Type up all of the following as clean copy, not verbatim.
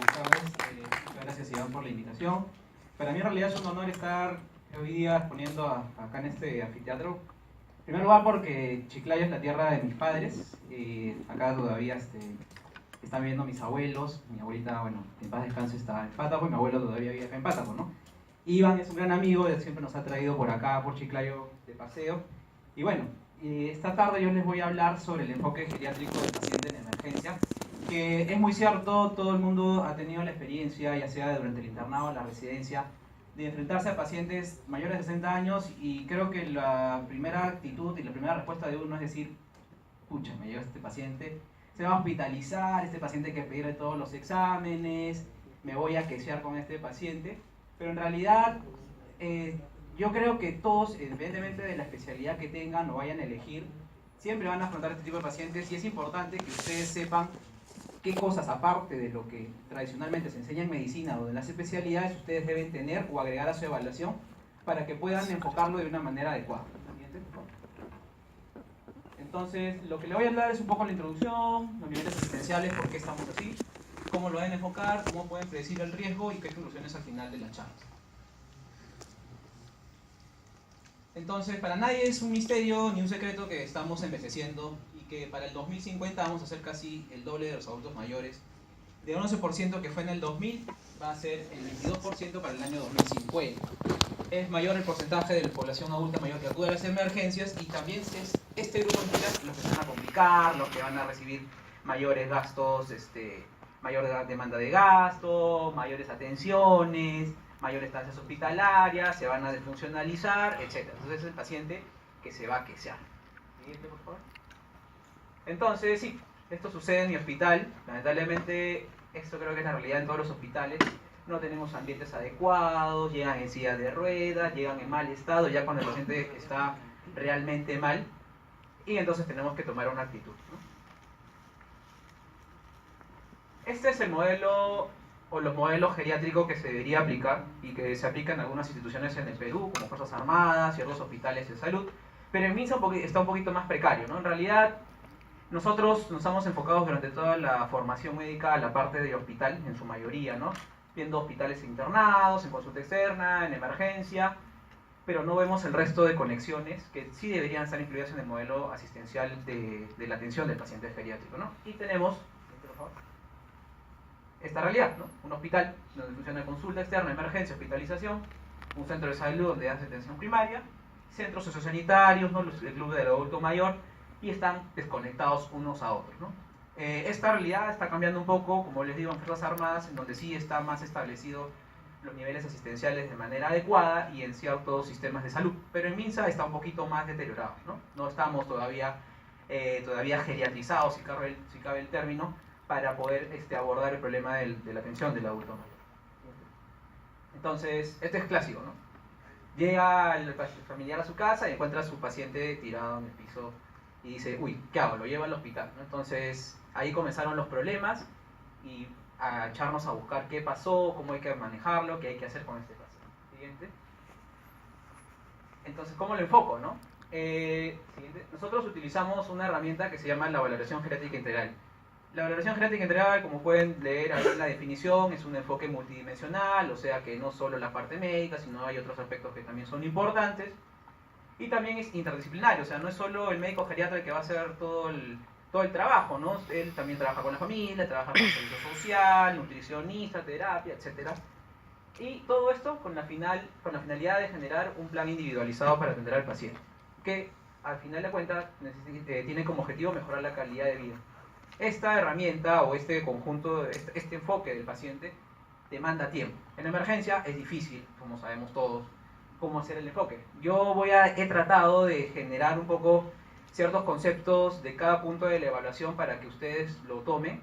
Gustavo. Muchas gracias, Iván, por la invitación. Para mí en realidad es un honor estar hoy día exponiendo acá en este anfiteatro. En primer lugar porque Chiclayo es la tierra de mis padres. Acá todavía están viviendo mis abuelos. Mi abuelita, bueno, en paz descanse, está en Pátaco y mi abuelo todavía vive acá en Pátaco, ¿no? Iván es un gran amigo, él siempre nos ha traído por acá, por Chiclayo, de paseo. Y bueno, esta tarde yo les voy a hablar sobre el enfoque geriátrico del paciente en emergencia, que es muy cierto, todo el mundo ha tenido la experiencia, ya sea durante el internado o la residencia, de enfrentarse a pacientes mayores de 60 años, y creo que la primera actitud y la primera respuesta de uno es decir, pucha, me llega este paciente, se va a hospitalizar, este paciente hay que pedirle todos los exámenes, me voy a quejear con este paciente, pero en realidad yo creo que todos, independientemente de la especialidad que tengan o vayan a elegir, siempre van a afrontar este tipo de pacientes, y es importante que ustedes sepan qué cosas, aparte de lo que tradicionalmente se enseña en medicina o en las especialidades, ustedes deben tener o agregar a su evaluación para que puedan enfocarlo de una manera adecuada. Entonces, lo que le voy a hablar es un poco la introducción, los niveles asistenciales, por qué estamos así, cómo lo deben enfocar, cómo pueden predecir el riesgo y qué conclusiones al final de la charla. Entonces, para nadie es un misterio ni un secreto que estamos envejeciendo y que para el 2050 vamos a ser casi el doble de los adultos mayores. De 11% que fue en el 2000, va a ser el 22% para el año 2050. Es mayor el porcentaje de la población adulta mayor que acude a las emergencias, y también es este grupo de los que se van a complicar, los que van a recibir mayores gastos, mayor demanda de gasto, mayores atenciones, mayores tasas hospitalarias, se van a desfuncionalizar, etc. Entonces es el paciente que se va a quejar. Siguiente, por favor. Entonces, sí, esto sucede en mi hospital. Lamentablemente, esto creo que es la realidad en todos los hospitales. No tenemos ambientes adecuados, llegan en sillas de ruedas, llegan en mal estado, ya cuando el paciente está realmente mal, y entonces tenemos que tomar una actitud, ¿no? Este es el modelo o los modelos geriátricos que se debería aplicar y que se aplican en algunas instituciones en el Perú, como Fuerzas Armadas y otros hospitales de salud, pero en MINSA está un poquito más precario, ¿no? En realidad, nosotros nos hemos enfocado durante toda la formación médica a la parte de hospital, en su mayoría, ¿no? Viendo hospitales internados, en consulta externa, en emergencia, pero no vemos el resto de conexiones que sí deberían estar incluidas en el modelo asistencial de la atención del paciente geriátrico, ¿no? Y tenemos, por favor, esta realidad, ¿no? Un hospital donde funciona consulta externa, emergencia, hospitalización, un centro de salud donde hace atención primaria, centros sociosanitarios, ¿no? El club del adulto mayor, y están desconectados unos a otros, ¿no? Esta realidad está cambiando un poco, como les digo, en Fuerzas Armadas, en donde sí está más establecido los niveles asistenciales de manera adecuada y en ciertos sistemas de salud, pero en MINSA está un poquito más deteriorado, ¿no? No estamos todavía geriatrizados, si cabe el término, para poder abordar el problema de la atención del adulto mayor. Entonces, este es clásico, ¿no? Llega el familiar a su casa y encuentra a su paciente tirado en el piso y dice, uy, ¿qué hago? Lo llevo al hospital, ¿no? Entonces, ahí comenzaron los problemas y a echarnos a buscar qué pasó, cómo hay que manejarlo, qué hay que hacer con este paciente. Siguiente. Entonces, ¿cómo lo enfoco, no? Siguiente. Nosotros utilizamos una herramienta que se llama la valoración geriátrica integral. La valoración geriátrica integral, como pueden leer ahí en la definición, es un enfoque multidimensional, o sea que no solo la parte médica, sino hay otros aspectos que también son importantes. Y también es interdisciplinario, o sea, no es solo el médico geriatra el que va a hacer todo el trabajo, ¿no? Él también trabaja con la familia, trabaja con el servicio social, nutricionista, terapia, etc. Y todo esto con la finalidad de generar un plan individualizado para atender al paciente, que al final de cuentas tiene como objetivo mejorar la calidad de vida. Esta herramienta o este conjunto, este enfoque del paciente demanda tiempo. En emergencia es difícil, como sabemos todos, cómo hacer el enfoque. He tratado de generar un poco ciertos conceptos de cada punto de la evaluación para que ustedes lo tomen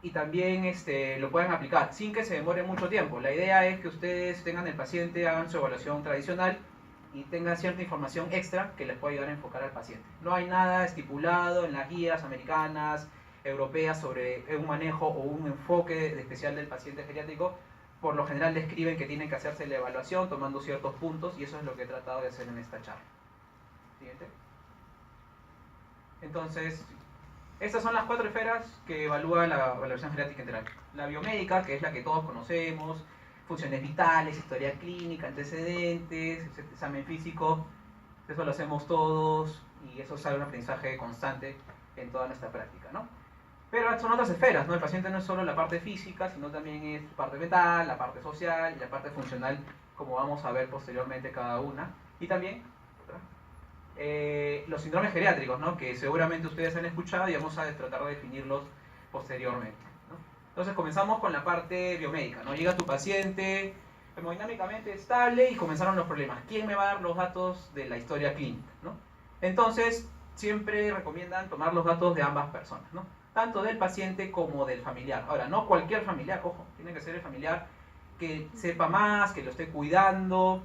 y también lo puedan aplicar sin que se demore mucho tiempo. La idea es que ustedes tengan el paciente, hagan su evaluación tradicional y tengan cierta información extra que les pueda ayudar a enfocar al paciente. No hay nada estipulado en las guías americanas, europeas, sobre un manejo o un enfoque especial del paciente geriátrico. Por lo general describen que tienen que hacerse la evaluación tomando ciertos puntos, y eso es lo que he tratado de hacer en esta charla. Siguiente. Entonces, Estas son las 4 esferas que evalúa la valoración geriátrica integral. La biomédica, que es la que todos conocemos, funciones vitales, historia clínica, antecedentes, examen físico, eso lo hacemos todos y eso sale un aprendizaje constante en toda nuestra práctica, ¿no? Pero son otras esferas, ¿no? El paciente no es solo la parte física, sino también es parte mental, la parte social y la parte funcional, como vamos a ver posteriormente cada una. Y también los síndromes geriátricos, ¿no? Que seguramente ustedes han escuchado y vamos a tratar de definirlos posteriormente, ¿no? Entonces comenzamos con la parte biomédica, ¿no? Llega tu paciente hemodinámicamente estable y comenzaron los problemas. ¿Quién me va a dar los datos de la historia clínica, ¿no? Entonces siempre recomiendan tomar los datos de ambas personas, ¿no? Tanto del paciente como del familiar. Ahora, no cualquier familiar, ojo, tiene que ser el familiar que sepa más, que lo esté cuidando,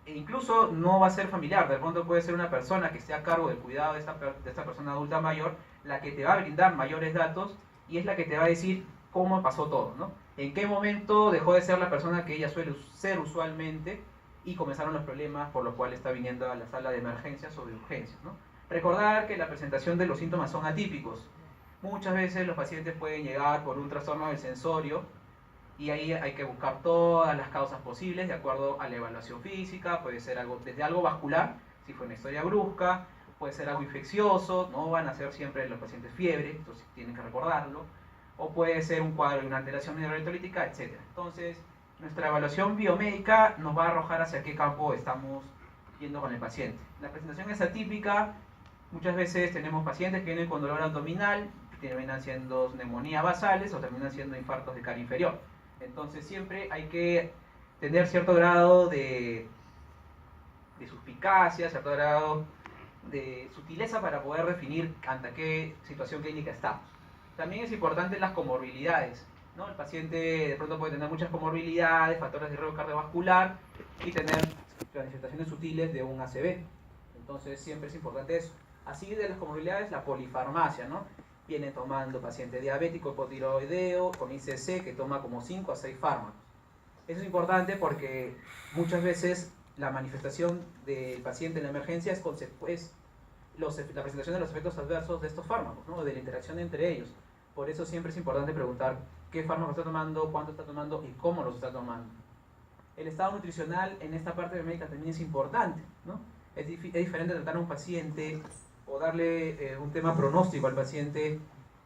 e incluso no va a ser familiar, de pronto puede ser una persona que esté a cargo del cuidado de esta persona adulta mayor, la que te va a brindar mayores datos y es la que te va a decir cómo pasó todo, ¿no? En qué momento dejó de ser la persona que ella suele ser usualmente y comenzaron los problemas por los cuales está viniendo a la sala de emergencias o de urgencias, ¿no? Recordar que la presentación de los síntomas son atípicos. Muchas veces los pacientes pueden llegar por un trastorno del sensorio y ahí hay que buscar todas las causas posibles de acuerdo a la evaluación física. Puede ser algo, desde algo vascular, si fue una historia brusca, puede ser algo infeccioso, no van a ser siempre los pacientes fiebre, entonces tienen que recordarlo, o puede ser un cuadro de una alteración hidroelectrolítica, etc. Entonces, nuestra evaluación biomédica nos va a arrojar hacia qué campo estamos yendo con el paciente. La presentación es atípica, muchas veces tenemos pacientes que vienen con dolor abdominal, que terminan siendo neumonías basales o terminan siendo infartos de cara inferior. Entonces siempre hay que tener cierto grado de suspicacia, cierto grado de sutileza para poder definir ante qué situación clínica estamos. También es importante las comorbilidades, ¿no? El paciente de pronto puede tener muchas comorbilidades, factores de riesgo cardiovascular y tener manifestaciones sutiles de un ACV. Entonces siempre es importante eso. Así de las comorbilidades, la polifarmacia, ¿no? Viene tomando paciente diabético hipotiroideo con ICC que toma como 5 a 6 fármacos. Eso es importante porque muchas veces la manifestación del paciente en la emergencia es la presentación de los efectos adversos de estos fármacos, ¿no? De la interacción entre ellos. Por eso siempre es importante preguntar qué fármaco está tomando, cuánto está tomando y cómo los está tomando. El estado nutricional en esta parte médica también es importante, ¿no? Es diferente tratar a un paciente o darle un tema pronóstico al paciente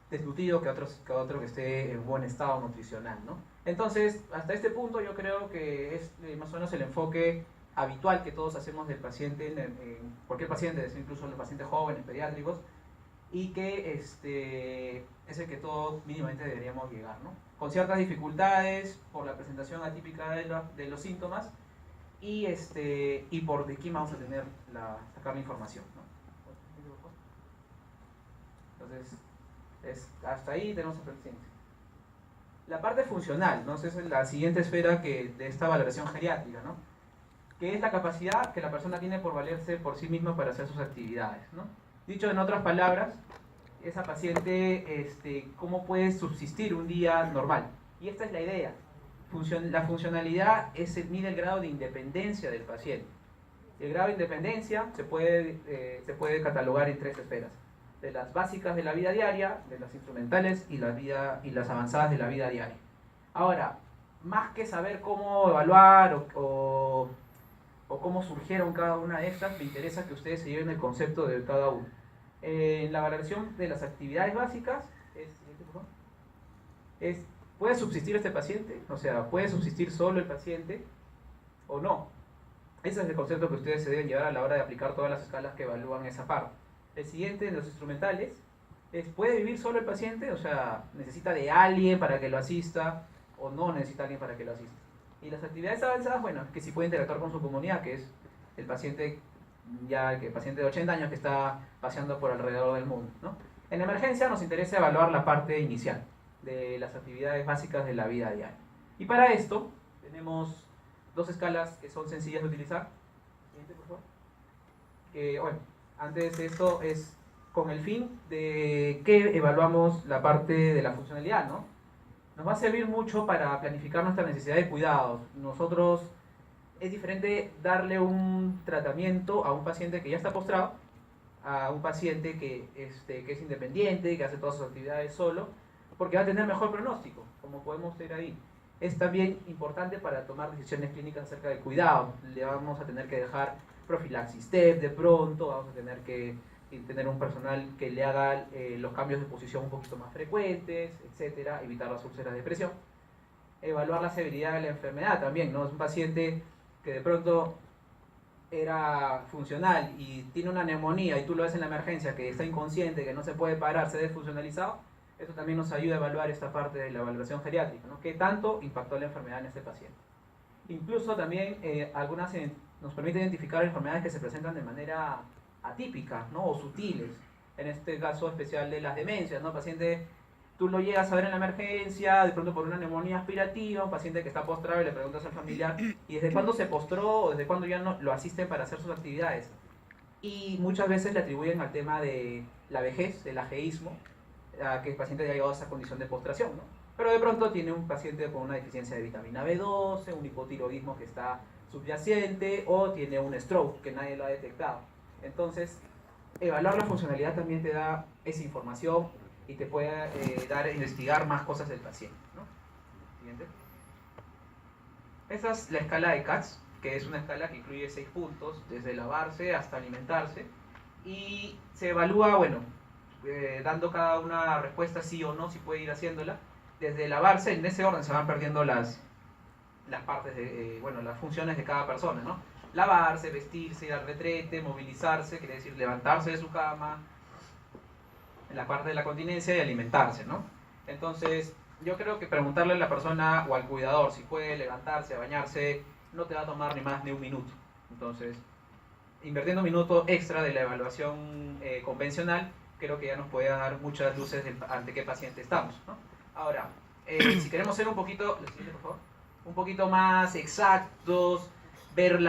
desnutrido que a otro que esté en buen estado nutricional, ¿no? Entonces, hasta este punto yo creo que es más o menos el enfoque habitual que todos hacemos del paciente, en cualquier paciente, incluso los pacientes jóvenes, pediátricos, y que es el que todos mínimamente deberíamos llegar, ¿no? Con ciertas dificultades por la presentación atípica de los síntomas y por de quién vamos a sacar la información, ¿no? Entonces, hasta ahí tenemos el paciente. La parte funcional, ¿no? Esa es la siguiente esfera de esta valoración geriátrica, ¿no? Que es la capacidad que la persona tiene por valerse por sí misma para hacer sus actividades, ¿no? Dicho en otras palabras, esa paciente, ¿cómo puede subsistir un día normal? Y esta es la idea. La funcionalidad mide el grado de independencia del paciente. El grado de independencia se puede catalogar en 3 esferas: de las básicas de la vida diaria, de las instrumentales y las avanzadas de la vida diaria. Ahora, más que saber cómo evaluar o cómo surgieron cada una de estas, me interesa que ustedes se lleven el concepto de cada uno. En la valoración de las actividades básicas, ¿puede subsistir este paciente? O sea, ¿puede subsistir solo el paciente o no? Ese es el concepto que ustedes se deben llevar a la hora de aplicar todas las escalas que evalúan esa parte. El siguiente, en los instrumentales, ¿puede vivir solo el paciente? O sea, ¿necesita de alguien para que lo asista o no necesita alguien para que lo asista? Y las actividades avanzadas, bueno, que sí puede interactuar con su comunidad, que es el paciente de 80 años que está paseando por alrededor del mundo, ¿no? En emergencia nos interesa evaluar la parte inicial de las actividades básicas de la vida diaria. Y para esto tenemos 2 escalas que son sencillas de utilizar. Siguiente, por favor. Bueno, antes de esto es con el fin de que evaluamos la parte de la funcionalidad, ¿no? Nos va a servir mucho para planificar nuestra necesidad de cuidados. Es diferente darle un tratamiento a un paciente que ya está postrado a un paciente que es independiente, que hace todas sus actividades solo, porque va a tener mejor pronóstico, como podemos ver ahí. Es también importante para tomar decisiones clínicas acerca del cuidado. Le vamos a tener que dejar profilaxis TEP de pronto, vamos a tener que tener un personal que le haga los cambios de posición un poquito más frecuentes, etcétera, evitar las úlceras de presión. Evaluar la severidad de la enfermedad también, ¿no? Es un paciente que de pronto era funcional y tiene una neumonía y tú lo ves en la emergencia que está inconsciente, que no se puede parar, se ha desfuncionalizado. Eso también nos ayuda a evaluar esta parte de la valoración geriátrica, ¿no? ¿Qué tanto impactó la enfermedad en este paciente? Incluso también algunas nos permite identificar enfermedades que se presentan de manera atípica, ¿no? O sutiles. En este caso especial de las demencias, ¿no? Paciente, tú lo llegas a ver en la emergencia, de pronto por una neumonía aspirativa, un paciente que está postrado y le preguntas al familiar, ¿y desde cuándo se postró o desde cuándo ya no lo asisten para hacer sus actividades? Y muchas veces le atribuyen al tema de la vejez, del ageísmo, a que el paciente haya llegado a esa condición de postración, ¿no? Pero de pronto tiene un paciente con una deficiencia de vitamina B12, un hipotiroidismo que está subyacente o tiene un stroke que nadie lo ha detectado. Entonces, evaluar la funcionalidad también te da esa información y te puede dar a investigar más cosas del paciente, ¿no? Siguiente. Esa es la escala de CATS, que es una escala que incluye 6 puntos, desde lavarse hasta alimentarse, y se evalúa, bueno, dando cada una respuesta sí o no, si puede ir haciéndola. Desde lavarse, en ese orden se van perdiendo las partes de, bueno, las funciones de cada persona, ¿no? Lavarse, vestirse, ir al retrete, movilizarse, quiere decir levantarse de su cama, en la parte de la continencia y alimentarse, ¿no? Entonces, yo creo que preguntarle a la persona o al cuidador si puede levantarse, bañarse, no te va a tomar ni más de un minuto. Entonces, invirtiendo un minuto extra de la evaluación convencional, creo que ya nos puede dar muchas luces ante qué paciente estamos, ¿no? Ahora, si queremos ser un poquito, por favor, un poquito más exactos, ver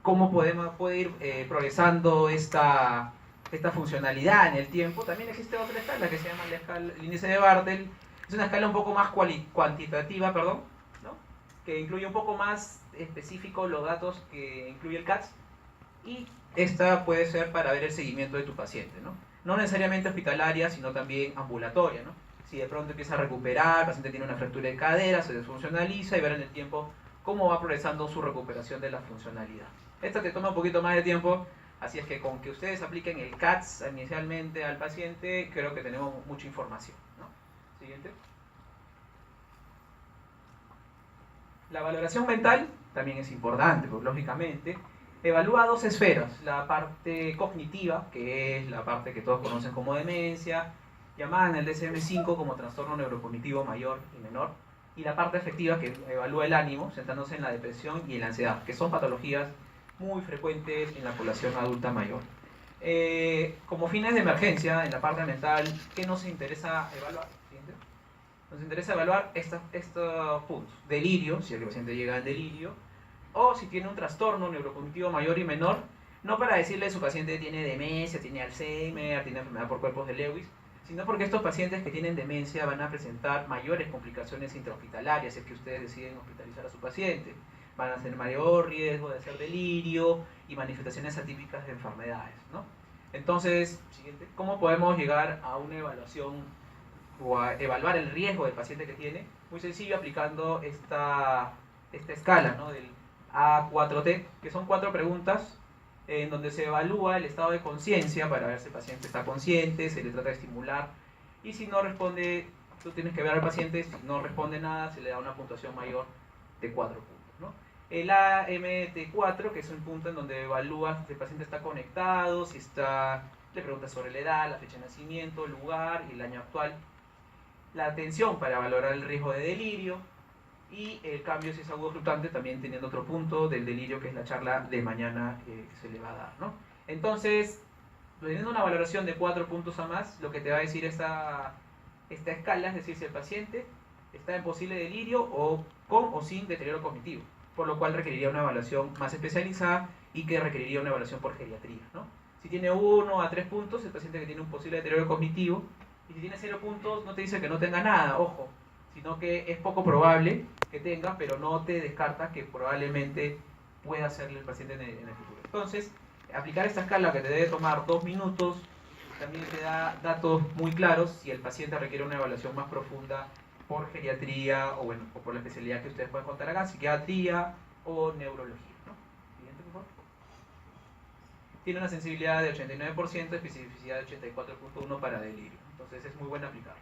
cómo puede ir progresando esta funcionalidad en el tiempo, también existe otra escala que se llama el índice de Bartel. Es una escala un poco más cuantitativa, perdón, ¿no? Que incluye un poco más específico los datos que incluye el CATS, y esta puede ser para ver el seguimiento de tu paciente, ¿no? No necesariamente hospitalaria, sino también ambulatoria, ¿no? Si de pronto empieza a recuperar, el paciente tiene una fractura de cadera, se desfuncionaliza, y ver en el tiempo cómo va progresando su recuperación de la funcionalidad. Esta te toma un poquito más de tiempo, así es que con que ustedes apliquen el CATS inicialmente al paciente, creo que tenemos mucha información, ¿no? Siguiente. La valoración mental también es importante, porque lógicamente evalúa dos esferas: la parte cognitiva, que es la parte que todos conocen como demencia, llamada en el DSM-5 como trastorno neurocognitivo mayor y menor, y la parte afectiva, que evalúa el ánimo, centrándose en la depresión y en la ansiedad, que son patologías muy frecuentes en la población adulta mayor. Como fines de emergencia, en la parte mental, ¿qué nos interesa evaluar? ¿Siguiente? Nos interesa evaluar estos puntos: delirio, si el paciente llega al delirio, o si tiene un trastorno neurocognitivo mayor y menor, no para decirle a su paciente tiene demencia, tiene Alzheimer, tiene enfermedad por cuerpos de Lewis, sino porque estos pacientes que tienen demencia van a presentar mayores complicaciones intrahospitalarias si es que ustedes deciden hospitalizar a su paciente. Van a tener mayor riesgo de hacer delirio y manifestaciones atípicas de enfermedades, ¿no? Entonces, siguiente, ¿cómo podemos llegar a una evaluación o a evaluar el riesgo del paciente que tiene? Muy sencillo, aplicando esta escala, ¿no? Del A4T, que son 4 preguntas en donde se evalúa el estado de conciencia para ver si el paciente está consciente, se le trata de estimular, y si no responde, tú tienes que ver al paciente, si no responde nada, se le da una puntuación mayor de 4 puntos, ¿no? El AMT4, que es un punto en donde evalúa si el paciente está conectado, si está, le preguntas sobre la edad, la fecha de nacimiento, el lugar y el año actual. La atención, para valorar el riesgo de delirio, y el cambio si es agudo fluctuante, también teniendo otro punto del delirio, que es la charla de mañana que se le va a dar, ¿no? Entonces, teniendo una valoración de 4 puntos a más, lo que te va a decir esta escala es decir si el paciente está en posible delirio o con o sin deterioro cognitivo, por lo cual requeriría una evaluación más especializada y que requeriría una evaluación por geriatría, ¿no? Si tiene 1 a 3 puntos, el paciente que tiene un posible deterioro cognitivo, y si tiene 0 puntos, no te dice que no tenga nada, ojo, sino que es poco probable que tenga, pero no te descarta que probablemente pueda hacerle el paciente en el futuro. Entonces, Aplicar esta escala, que te debe tomar 2 minutos, también te da datos muy claros si el paciente requiere una evaluación más profunda por geriatría o, bueno, o por la especialidad que ustedes pueden contar acá, psiquiatría o neurología, ¿no? Siguiente, por favor. Tiene una sensibilidad de 89%, especificidad de 84.1 para delirio. Entonces es muy bueno aplicarlo.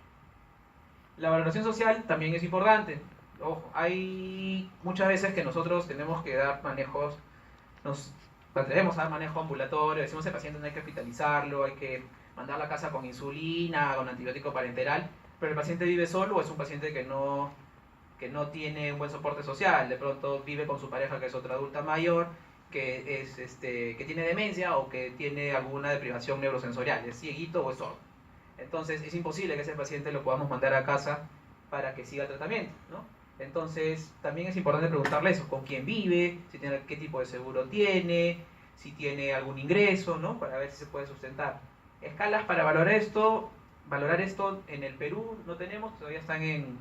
La valoración social también es importante. Ojo, hay muchas veces que nosotros tenemos que dar manejos, nos atrevemos a dar manejo ambulatorio, decimos al paciente no hay que hospitalizarlo, hay que mandarlo a casa con insulina, con antibiótico parenteral, pero el paciente vive solo o es un paciente que no tiene un buen soporte social, de pronto vive con su pareja que es otra adulta mayor, que tiene demencia o que tiene alguna deprivación neurosensorial, es cieguito o es sordo. Entonces es imposible que ese paciente lo podamos mandar a casa para que siga el tratamiento, ¿no? Entonces también es importante preguntarle eso, con quién vive, qué tipo de seguro tiene, si tiene algún ingreso, ¿no? Para ver si se puede sustentar. Escalas para valorar esto en el Perú no tenemos, todavía están en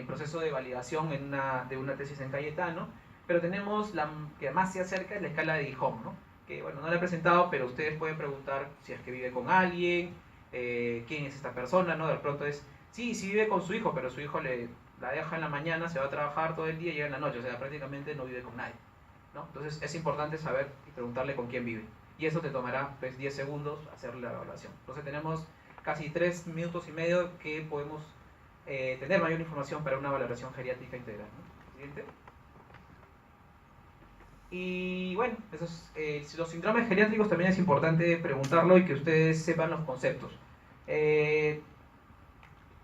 proceso de validación de una tesis en Cayetano, pero tenemos la que más se acerca es la escala de Gijón, ¿no? Que bueno, no la he presentado, pero ustedes pueden preguntar si es que vive con alguien, quién es esta persona, ¿no? De pronto es, sí vive con su hijo, pero su hijo la deja en la mañana, se va a trabajar todo el día y llega en la noche, o sea, prácticamente no vive con nadie, ¿no? Entonces es importante saber y preguntarle con quién vive. Y eso te tomará pues 10 segundos hacer la evaluación. Entonces tenemos casi 3 minutos y medio que podemos tener mayor información para una valoración geriátrica integral, ¿no? Siguiente. Y bueno, los síndromes geriátricos también es importante preguntarlo y que ustedes sepan los conceptos. Que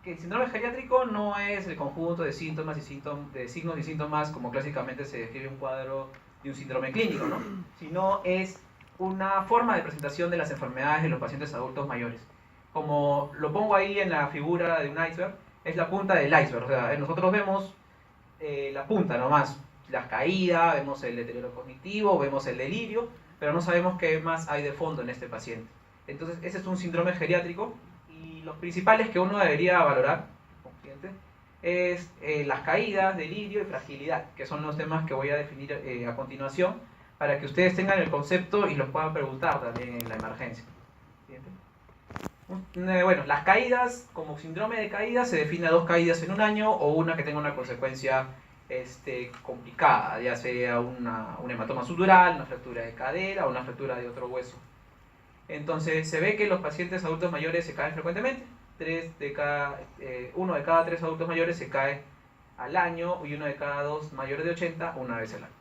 el síndrome geriátrico no es el conjunto de síntomas de signos y síntomas como clásicamente se describe un cuadro de un síndrome clínico, ¿no? Sino es una forma de presentación de las enfermedades de los pacientes adultos mayores. Como lo pongo ahí en la figura de un iceberg, es la punta del iceberg. O sea, nosotros vemos la punta nomás, las caídas, vemos el deterioro cognitivo, vemos el delirio, pero no sabemos qué más hay de fondo en este paciente. Entonces, ese es un síndrome geriátrico y los principales que uno debería valorar como paciente es las caídas, delirio y fragilidad, que son los temas que voy a definir a continuación para que ustedes tengan el concepto y los puedan preguntar también en la emergencia. Siguiente. Bueno, las caídas, como síndrome de caída, se define a 2 caídas en un año o una que tenga una consecuencia complicada, ya sea un hematoma subdural, una fractura de cadera o una fractura de otro hueso. Entonces se ve que los pacientes adultos mayores se caen frecuentemente, 1 de cada 3 adultos mayores se cae al año y 1 de cada 2 mayores de 80 una vez al año.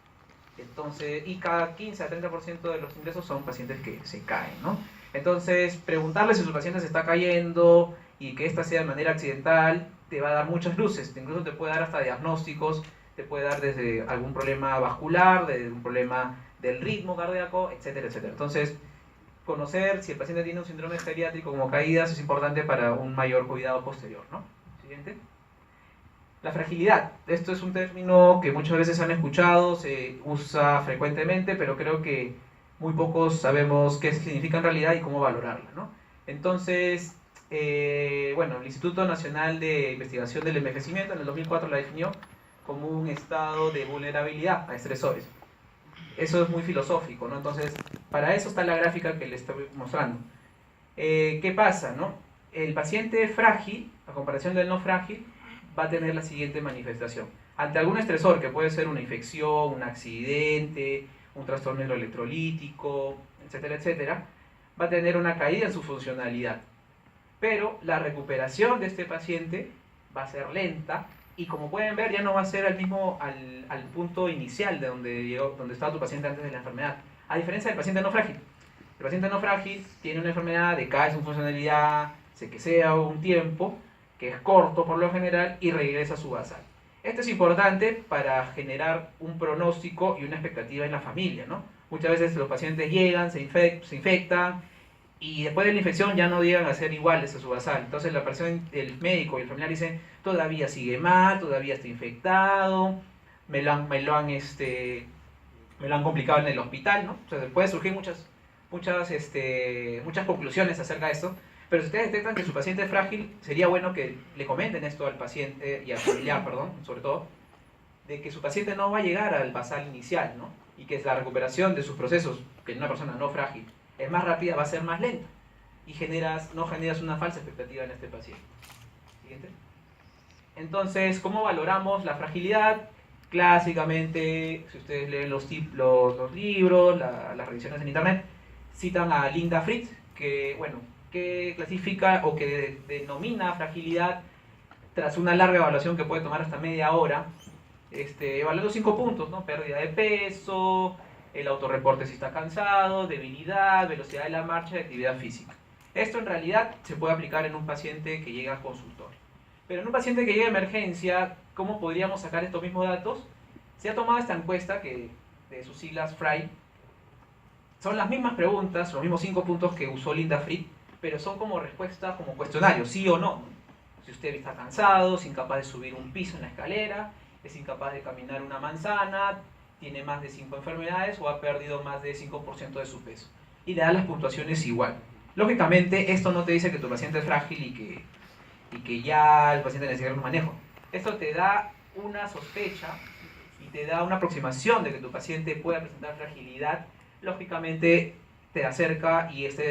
Entonces, y cada 15 a 30% de los ingresos son pacientes que se caen, ¿no? Entonces, preguntarle si su paciente se está cayendo y que esta sea de manera accidental te va a dar muchas luces, incluso te puede dar hasta diagnósticos, te puede dar desde algún problema vascular, desde un problema del ritmo cardíaco, etcétera, etcétera. Entonces, conocer si el paciente tiene un síndrome geriátrico como caídas es importante para un mayor cuidado posterior, ¿no? Siguiente. La fragilidad. Esto es un término que muchas veces han escuchado, se usa frecuentemente, pero creo que muy pocos sabemos qué significa en realidad y cómo valorarla, ¿no? Entonces, bueno, el Instituto Nacional de Investigación del Envejecimiento en el 2004 la definió como un estado de vulnerabilidad a estresores. Eso es muy filosófico, ¿no? Entonces, para eso está la gráfica que les estoy mostrando. ¿Qué pasa, no? El paciente frágil, a comparación del no frágil, va a tener la siguiente manifestación. Ante algún estresor, que puede ser una infección, un accidente, un trastorno electrolítico, etcétera, etcétera, va a tener una caída en su funcionalidad. Pero la recuperación de este paciente va a ser lenta y, como pueden ver, ya no va a ser al punto inicial de donde estaba tu paciente antes de la enfermedad. A diferencia del paciente no frágil. El paciente no frágil tiene una enfermedad, decae su funcionalidad, se quesea un tiempo, que es corto por lo general, y regresa a su basal. Esto es importante para generar un pronóstico y una expectativa en la familia, ¿no? Muchas veces los pacientes llegan, se infectan, y después de la infección ya no llegan a ser iguales a su basal. Entonces la persona, el médico y el familiar dicen, todavía sigue mal, todavía está infectado, me lo han complicado en el hospital, ¿no? O sea, pueden surgir muchas conclusiones acerca de esto. Pero si ustedes detectan que su paciente es frágil, sería bueno que le comenten esto al paciente y al familiar, perdón, sobre todo, de que su paciente no va a llegar al basal inicial, ¿no? Y que la recuperación de sus procesos, que en una persona no frágil es más rápida, va a ser más lenta. Y no generas una falsa expectativa en este paciente. Siguiente. Entonces, ¿cómo valoramos la fragilidad? Clásicamente, si ustedes leen los libros, las revisiones en internet, citan a Linda Fritz, que, bueno, que clasifica o que denomina fragilidad tras una larga evaluación que puede tomar hasta media hora, evaluando 5 puntos, ¿no? Pérdida de peso, el autorreporte si está cansado, debilidad, velocidad de la marcha y actividad física. Esto en realidad se puede aplicar en un paciente que llega a consultorio. Pero en un paciente que llega a emergencia, ¿cómo podríamos sacar estos mismos datos? Se ha tomado esta encuesta que, de sus siglas FRY. Son las mismas preguntas, los mismos 5 puntos que usó Linda Fritz, pero son como respuestas, como cuestionarios, sí o no. Si usted está cansado, es incapaz de subir un piso en la escalera, es incapaz de caminar una manzana, tiene más de 5 enfermedades o ha perdido más de 5% de su peso. Y le da las puntuaciones igual. Lógicamente, esto no te dice que tu paciente es frágil y que ya el paciente necesita un manejo. Esto te da una sospecha y te da una aproximación de que tu paciente pueda presentar fragilidad. Lógicamente, te acerca y esta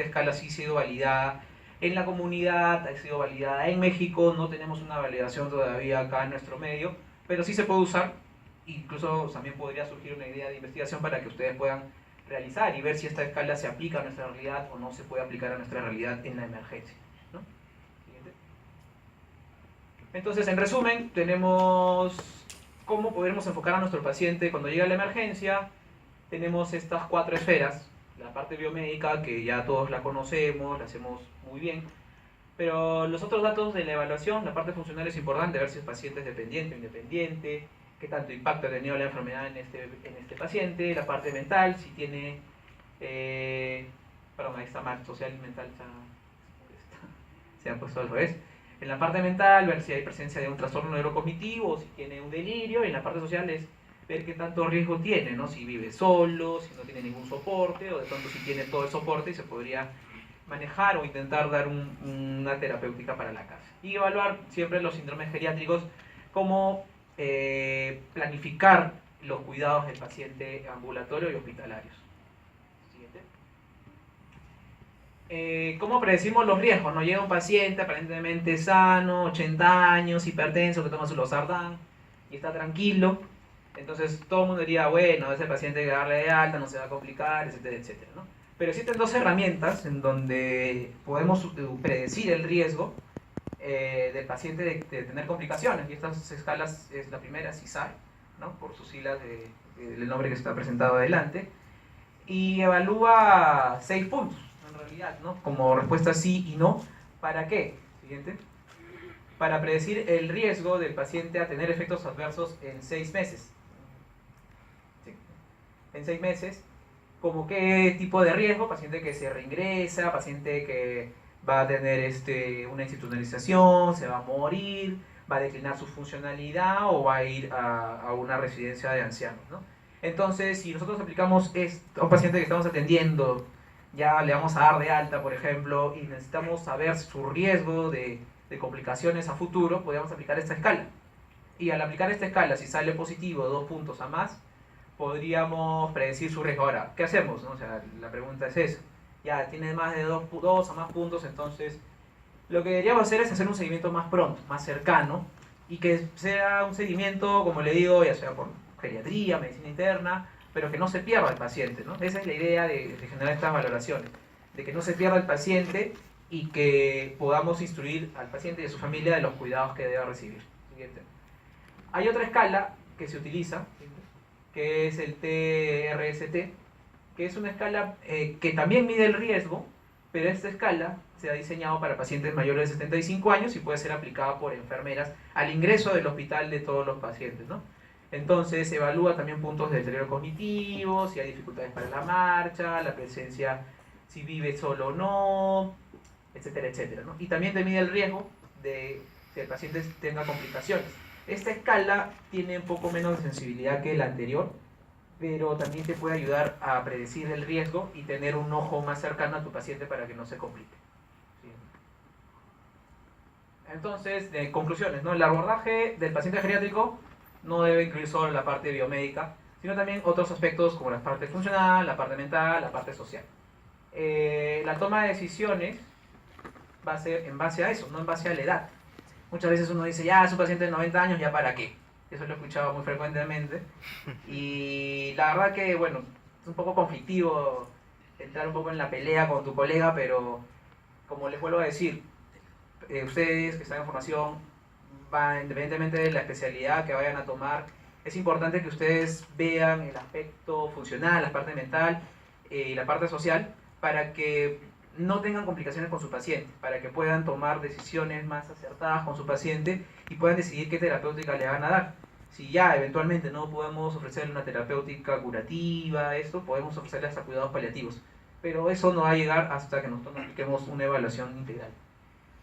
escala sí ha sido validada en la comunidad, ha sido validada en México, no tenemos una validación todavía acá en nuestro medio, pero sí se puede usar, incluso también podría surgir una idea de investigación para que ustedes puedan realizar y ver si esta escala se aplica a nuestra realidad o no se puede aplicar a nuestra realidad en la emergencia, ¿no? Siguiente. Entonces, en resumen, tenemos cómo podemos enfocar a nuestro paciente cuando llega a la emergencia. Tenemos estas 4 esferas, la parte biomédica, que ya todos la conocemos, la hacemos muy bien, pero los otros datos de la evaluación, la parte funcional es importante, ver si el paciente es dependiente o independiente, qué tanto impacto ha tenido la enfermedad en este paciente, la parte mental, si tiene, perdón, ahí está mal, social y mental se ha puesto al revés. En la parte mental, ver si hay presencia de un trastorno neurocognitivo, si tiene un delirio, y en la parte social es ver qué tanto riesgo tiene, ¿no? Si vive solo, si no tiene ningún soporte, o de pronto si tiene todo el soporte y se podría manejar o intentar dar una terapéutica para la casa. Y evaluar siempre los síndromes geriátricos, como planificar los cuidados del paciente ambulatorio y hospitalarios. Siguiente. ¿Cómo predecimos los riesgos? Nos llega un paciente aparentemente sano, 80 años, hipertenso, que toma su losartán y está tranquilo. Entonces todo el mundo diría, bueno, ese paciente hay que darle de alta, no se va a complicar, etcétera, etcétera, ¿no? Pero existen 2 herramientas en donde podemos predecir el riesgo del paciente de tener complicaciones. Y estas escalas, es la primera, CISAR, ¿no? Por sus siglas del nombre que está presentado adelante. Y evalúa 6 puntos, en realidad, ¿no? Como respuesta sí y no. ¿Para qué? Siguiente. Para predecir el riesgo del paciente a tener efectos adversos en 6 meses. ¿Sí? En 6 meses, como qué tipo de riesgo: paciente que se reingresa, paciente que va a tener una institucionalización, se va a morir, va a declinar su funcionalidad o va a ir a una residencia de ancianos, ¿no? Entonces, si nosotros aplicamos a un paciente que estamos atendiendo, ya le vamos a dar de alta, por ejemplo, y necesitamos saber su riesgo de complicaciones a futuro, podríamos aplicar esta escala. Y al aplicar esta escala, si sale positivo 2 puntos a más, podríamos predecir su riesgo. Ahora, ¿qué hacemos, no? O sea, la pregunta es esa. Ya tiene más de 2 a más puntos, entonces lo que deberíamos hacer es hacer un seguimiento más pronto, más cercano, y que sea un seguimiento, como le digo, ya sea por geriatría, medicina interna, pero que no se pierda el paciente, ¿no? Esa es la idea de generar estas valoraciones, de que no se pierda el paciente y que podamos instruir al paciente y a su familia de los cuidados que debe recibir. Siguiente. Hay otra escala que se utiliza, que es el TRST, que es una escala que también mide el riesgo, pero esta escala se ha diseñado para pacientes mayores de 75 años y puede ser aplicada por enfermeras al ingreso del hospital de todos los pacientes, ¿no? Entonces evalúa también puntos de deterioro cognitivo, si hay dificultades para la marcha, la presencia, si vive solo o no, etcétera, etcétera, ¿no? Y también te mide el riesgo de que el paciente tenga complicaciones. Esta escala tiene un poco menos de sensibilidad que la anterior, pero también te puede ayudar a predecir el riesgo y tener un ojo más cercano a tu paciente para que no se complique. ¿Sí? Entonces, conclusiones, ¿no? El abordaje del paciente geriátrico no debe incluir solo la parte biomédica, sino también otros aspectos como la parte funcional, la parte mental, la parte social. La toma de decisiones va a ser en base a eso, no en base a la edad. Muchas veces uno dice, ya es un paciente de 90 años, ¿ya para qué? Eso lo he escuchado muy frecuentemente. Y la verdad que, bueno, es un poco conflictivo entrar un poco en la pelea con tu colega, pero como les vuelvo a decir, ustedes que están en formación, independientemente de la especialidad que vayan a tomar, es importante que ustedes vean el aspecto funcional, la parte mental y la parte social, para que no tengan complicaciones con su paciente, para que puedan tomar decisiones más acertadas con su paciente y puedan decidir qué terapéutica le van a dar. Si ya eventualmente no podemos ofrecerle una terapéutica curativa, esto, podemos ofrecerle hasta cuidados paliativos. Pero eso no va a llegar hasta que nosotros apliquemos una evaluación integral.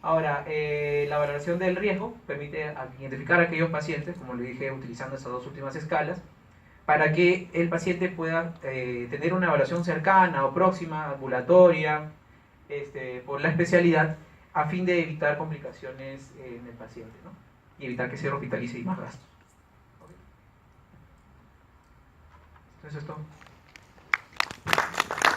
Ahora, la valoración del riesgo permite identificar a aquellos pacientes, como le dije, utilizando esas dos últimas escalas, para que el paciente pueda tener una evaluación cercana o próxima, ambulatoria, por la especialidad, a fin de evitar complicaciones en el paciente, ¿no? Y evitar que se hospitalice y más gastos. ¿Okay? Entonces, esto.